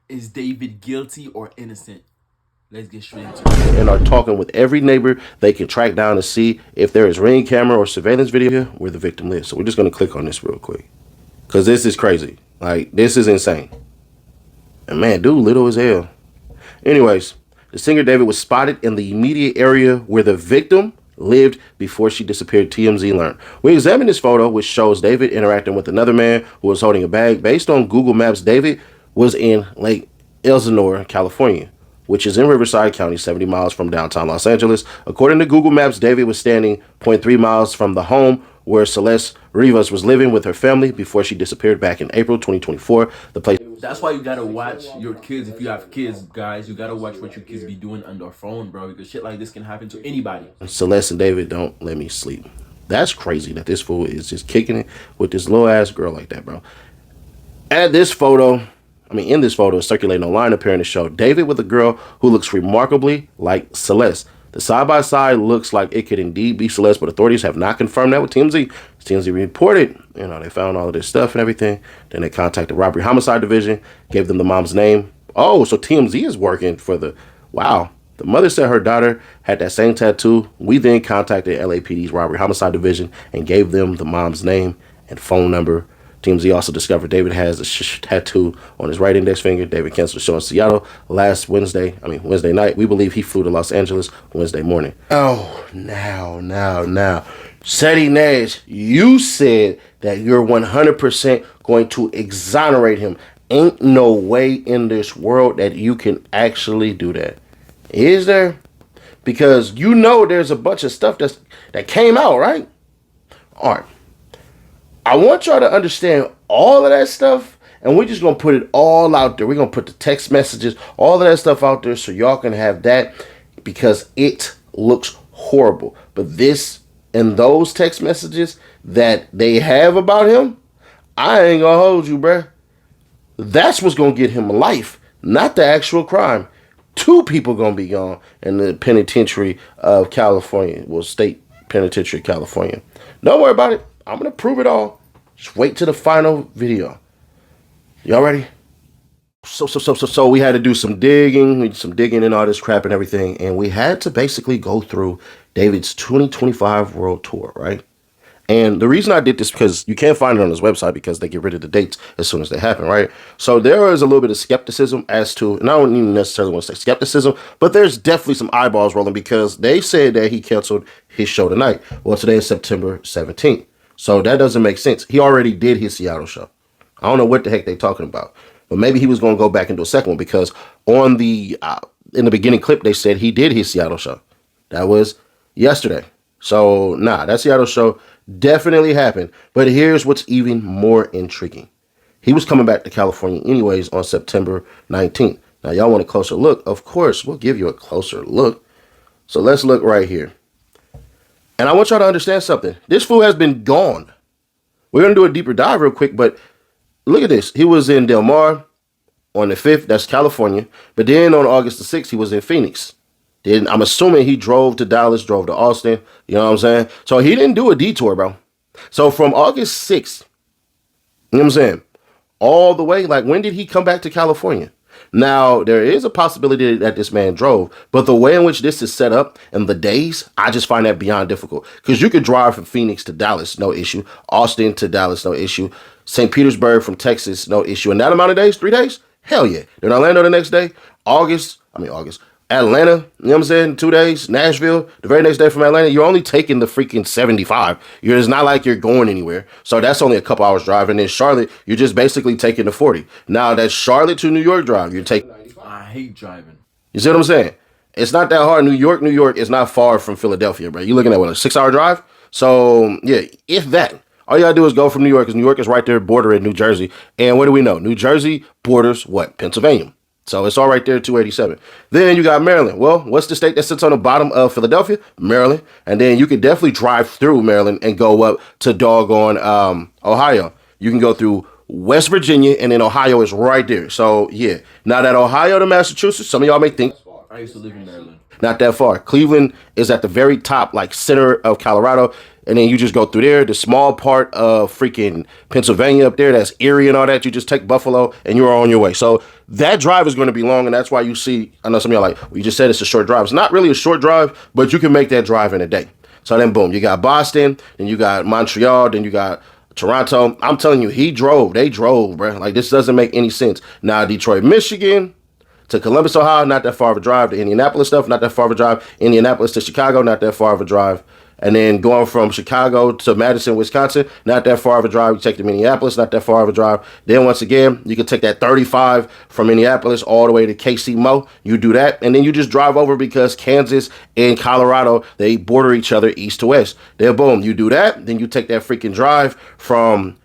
Is David guilty or innocent? Let's get straight into it. And are talking with every neighbor they can track down to see if there is ring camera or surveillance video where the victim lives. So we're just going to click on this real quick because this is crazy. Like, this is insane. And man, dude, little as hell. Anyways, the singer David was spotted in the immediate area where the victim lived before she disappeared, TMZ learned. We examined this photo, which shows David interacting with another man who was holding a bag. Based on Google Maps, David was in Lake Elsinore, California, which is in Riverside County, 70 miles from downtown Los Angeles. According to Google Maps, David was standing 0.3 miles from the home where Celeste Rivas was living with her family before she disappeared back in April 2024. The place. That's why you gotta watch your kids. If you have kids, guys, you gotta watch what your kids be doing on their phone, bro, because shit like this can happen to anybody. Celeste and David don't let me sleep. That's crazy that this fool is just kicking it with this little ass girl like that, bro. In this photo, circulating online, appearing to show David with a girl who looks remarkably like Celeste. The side-by-side looks like it could indeed be Celeste, but authorities have not confirmed that with TMZ. TMZ reported, they found all of this stuff and everything. Then they contacted the Robbery Homicide Division, gave them the mom's name. Oh, so TMZ is working for the... Wow. The mother said her daughter had that same tattoo. We then contacted LAPD's Robbery Homicide Division and gave them the mom's name and phone number. TMZ also discovered David has a tattoo on his right index finger. David canceled the show in Seattle last Wednesday night. We believe he flew to Los Angeles Wednesday morning. Oh, now. Seti Nash, you said that you're 100% going to exonerate him. Ain't no way in this world that you can actually do that. Is there? Because there's a bunch of stuff that came out, right? All right. I want y'all to understand all of that stuff, and we're just going to put it all out there. We're going to put the text messages, all of that stuff out there so y'all can have that, because it looks horrible. But this and those text messages that they have about him, I ain't going to hold you, bruh. That's what's going to get him life, not the actual crime. 2 people going to be gone in the penitentiary of California, state penitentiary, California. Don't worry about it. I'm going to prove it all. Just wait till the final video. Y'all ready? So we had to do some digging. We did some digging and all this crap and everything. And we had to basically go through David's 2025 world tour, right? And the reason I did this, because you can't find it on his website because they get rid of the dates as soon as they happen, right? So there is a little bit of skepticism as to, and I don't even necessarily want to say skepticism, but there's definitely some eyeballs rolling because they said that he canceled his show tonight. Well, today is September 17th. So that doesn't make sense. He already did his Seattle show. I don't know what the heck they're talking about. But maybe he was going to go back and do a second one because on the in the beginning clip, they said he did his Seattle show. That was yesterday. So, that Seattle show definitely happened. But here's what's even more intriguing. He was coming back to California anyways on September 19th. Now, y'all want a closer look? Of course, we'll give you a closer look. So let's look right here. And I want y'all to understand something. This fool has been gone. We're going to do a deeper dive real quick, but look at this. He was in Del Mar on the 5th. That's California. But then on August the 6th, he was in Phoenix. Then I'm assuming he drove to Dallas, drove to Austin. You know what I'm saying? So he didn't do a detour, bro. So from August 6th, you know what I'm saying, all the way, like, when did he come back to California? Now, there is a possibility that this man drove, but the way in which this is set up and the days, I just find that beyond difficult. Because you could drive from Phoenix to Dallas, no issue. Austin to Dallas, no issue. St. Petersburg from Texas, no issue. In that amount of days, 3 days? Hell yeah. Then Orlando the next day. August. Atlanta, you know what I'm saying? 2 days. Nashville, the very next day from Atlanta. You're only taking the freaking 75. It's not like you're going anywhere. So that's only a couple hours drive. And then Charlotte, you're just basically taking the 40. Now that's Charlotte to New York drive. You're taking... I hate driving. You see what I'm saying? It's not that hard. New York is not far from Philadelphia, bro. You're looking at, what, a 6-hour drive? So, yeah, if that. All you gotta do is go from New York, because New York is right there bordering New Jersey. And what do we know? New Jersey borders what? Pennsylvania. So it's all right there, 287. Then you got Maryland. Well, what's the state that sits on the bottom of Philadelphia? Maryland. And then you could definitely drive through Maryland and go up to doggone Ohio. You can go through West Virginia, and then Ohio is right there. So, yeah. Now that Ohio to Massachusetts, some of y'all may think... I used to live in Maryland. Not that far. Cleveland is at the very top, like center of Colorado. and then you just go through there. The small part of freaking Pennsylvania up there, that's Erie and all that, you just take Buffalo and you're on your way. So that drive is going to be long, and that's why you see, I know some of y'all like, well, you just said it's a short drive. It's not really a short drive, but you can make that drive in a day. So then boom, you got Boston, then you got Montreal, then you got Toronto. I'm telling you, they drove, bro. Like, this doesn't make any sense. Now, Detroit, Michigan to Columbus, Ohio, not that far of a drive. To Indianapolis stuff, not that far of a drive. Indianapolis to Chicago, not that far of a drive. And then going from Chicago to Madison, Wisconsin, not that far of a drive. You take to Minneapolis, not that far of a drive. Then once again, you can take that 35 from Minneapolis all the way to KC Mo. You do that, and then you just drive over because Kansas and Colorado, they border each other east to west. Then boom, you do that. Then you take that freaking drive from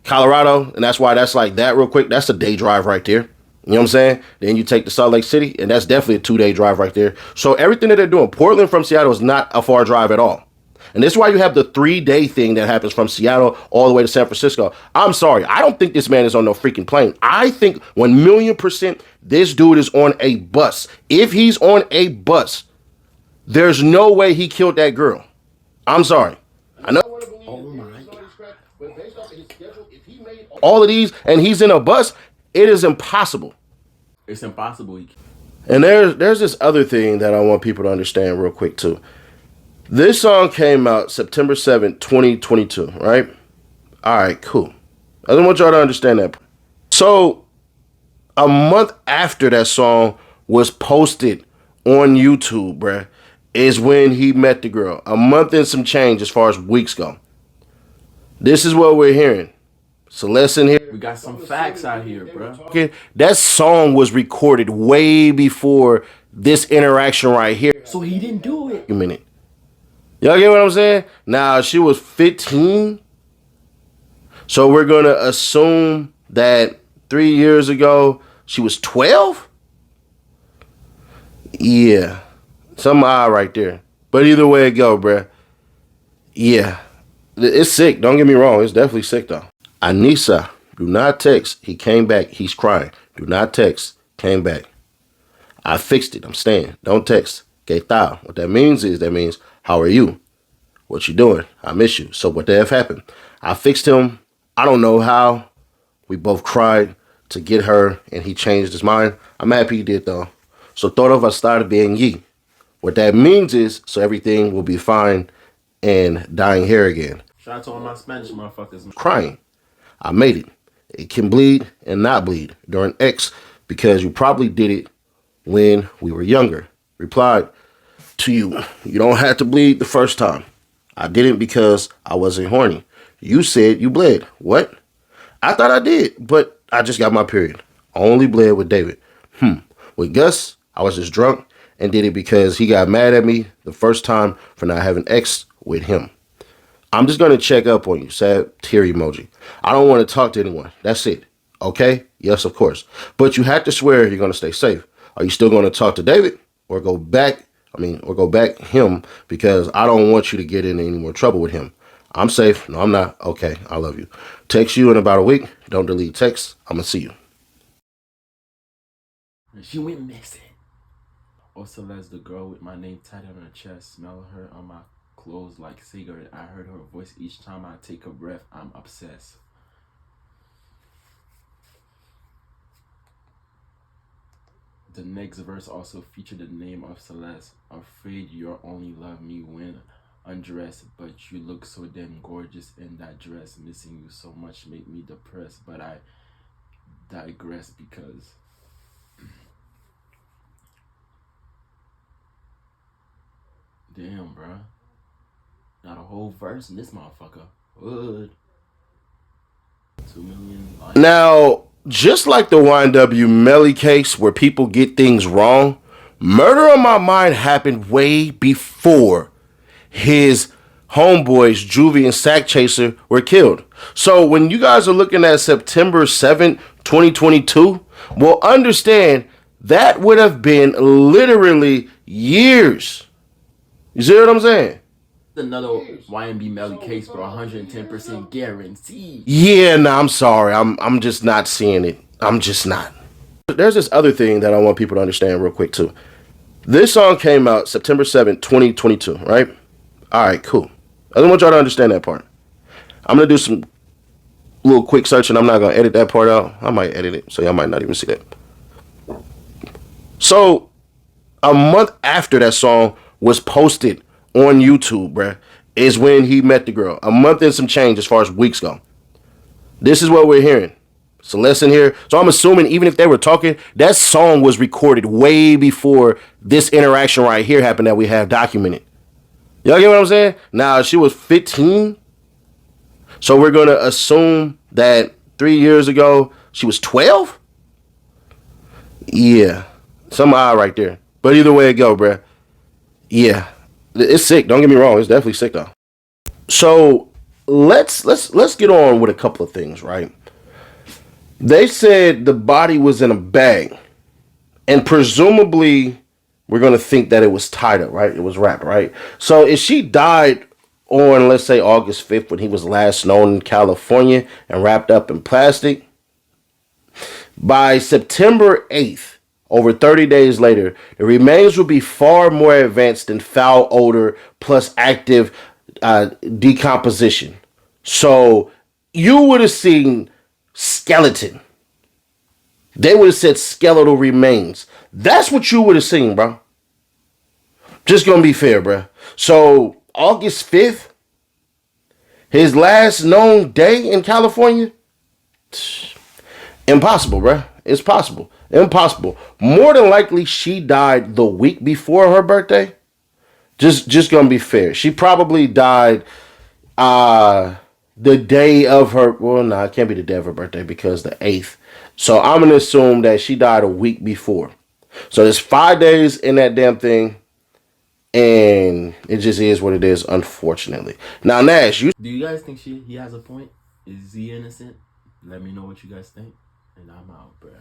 Colorado, and that's why that's like that real quick. That's a day drive right there. You know what I'm saying? Then you take the Salt Lake City, and that's definitely a 2-day drive right there. So everything that they're doing, Portland from Seattle is not a far drive at all. And this is why you have the 3-day thing that happens from Seattle all the way to San Francisco. I'm sorry. I don't think this man is on no freaking plane. I think 1,000,000% this dude is on a bus. If he's on a bus, there's no way he killed that girl. I'm sorry. I know. Oh my God. But based off of his schedule, if he made all of these and he's in a bus, it is impossible. It's impossible. And there's this other thing that I want people to understand real quick too. This song came out September 7th, 2022, right? All right, cool. I don't want y'all to understand that. So a month after that song was posted on YouTube, bruh, is when he met the girl. A month and some change as far as weeks go. This is what we're hearing. Celeste in here. We got some facts out here, bro. Okay, that song was recorded way before this interaction right here. So he didn't do it. A minute. Y'all get what I'm saying? Now, she was 15. So we're going to assume that 3 years ago, she was 12? Yeah. Some odd right there. But either way it go, bruh. Yeah. It's sick. Don't get me wrong. It's definitely sick, though. Anissa, do not text. He came back. He's crying. Do not text. Came back. I fixed it. I'm staying. Don't text. Que tal? What that means is, how are you? What you doing? I miss you. So what the F happened? I fixed him. I don't know how. We both cried to get her, and he changed his mind. I'm happy he did, though. So todo va estar bien y. What that means is, so everything will be fine and dyeing hair again. Shout out to all my Spanish motherfuckers. Crying. I made it. It can bleed and not bleed during X because you probably did it when we were younger. Replied to you, you don't have to bleed the first time. I didn't because I wasn't horny. You said you bled. What? I thought I did, but I just got my period. I only bled with David. With Gus, I was just drunk and did it because he got mad at me the first time for not having X with him. I'm just going to check up on you. Sad tear emoji. I don't want to talk to anyone. That's it. Okay? Yes, of course. But you have to swear you're going to stay safe. Are you still going to talk to David or go back him because I don't want you to get in any more trouble with him. I'm safe. No, I'm not. Okay. I love you. Text you in about a week. Don't delete text. I'm going to see you. She went missing. Also, that's the girl with my name tatted on her chest. Smell her on my clothes like a cigarette. I heard her voice each time I take a breath. I'm obsessed. The next verse also featured the name of Celeste. Afraid you'll only love me when undressed, but you look so damn gorgeous in that dress. Missing you so much make me depressed, but I digress because damn, bruh. Not a whole verse in this motherfucker. Would. 2 million likes. Now, just like the YNW Melly case where people get things wrong, Murder on My Mind happened way before his homeboys, Juvie and Sack Chaser, were killed. So when you guys are looking at September 7th, 2022, well, understand that would have been literally years. You see what I'm saying? Another YNB Melly case, bro. 110% guaranteed. Yeah, no, I'm sorry. I'm just not seeing it. I'm just not. There's this other thing that I want people to understand real quick too. This song came out September 7th, 2022, right? All right, cool. I don't want y'all to understand that part. I'm gonna do some little quick search, and I'm not gonna edit that part out. I might edit it, so y'all might not even see that. So a month after that song was posted on YouTube, bruh, is when he met the girl. A month and some change as far as weeks go. This is what we're hearing. Celeste in here. So I'm assuming even if they were talking, that song was recorded way before this interaction right here happened that we have documented. Y'all get what I'm saying? Now, she was 15. So we're going to assume that 3 years ago, she was 12? Yeah. Some odd right there. But either way it go, bruh. Yeah. It's sick. Don't get me wrong. It's definitely sick, though. So let's get on with a couple of things, right? They said the body was in a bag, and presumably we're going to think that it was tied up, right? It was wrapped, right? So if she died on, let's say, August 5th, when he was last known in California and wrapped up in plastic, by September 8th, over 30 days later, the remains will be far more advanced than foul odor plus active decomposition. So you would have seen skeleton. They would have said skeletal remains. That's what you would have seen, bro. Just gonna be fair, bro. So August 5th, his last known day in California, impossible, bro. It's possible. Impossible. More than likely, she died the week before her birthday. Just gonna be fair. She probably died the day of her, well, no, it can't be the day of her birthday because the 8th. So I'm going to assume that she died a week before. So there's 5 days in that damn thing, and it just is what it is, unfortunately. Now, Nash, Do you guys think he has a point? Is he innocent? Let me know what you guys think, and I'm out, bruh.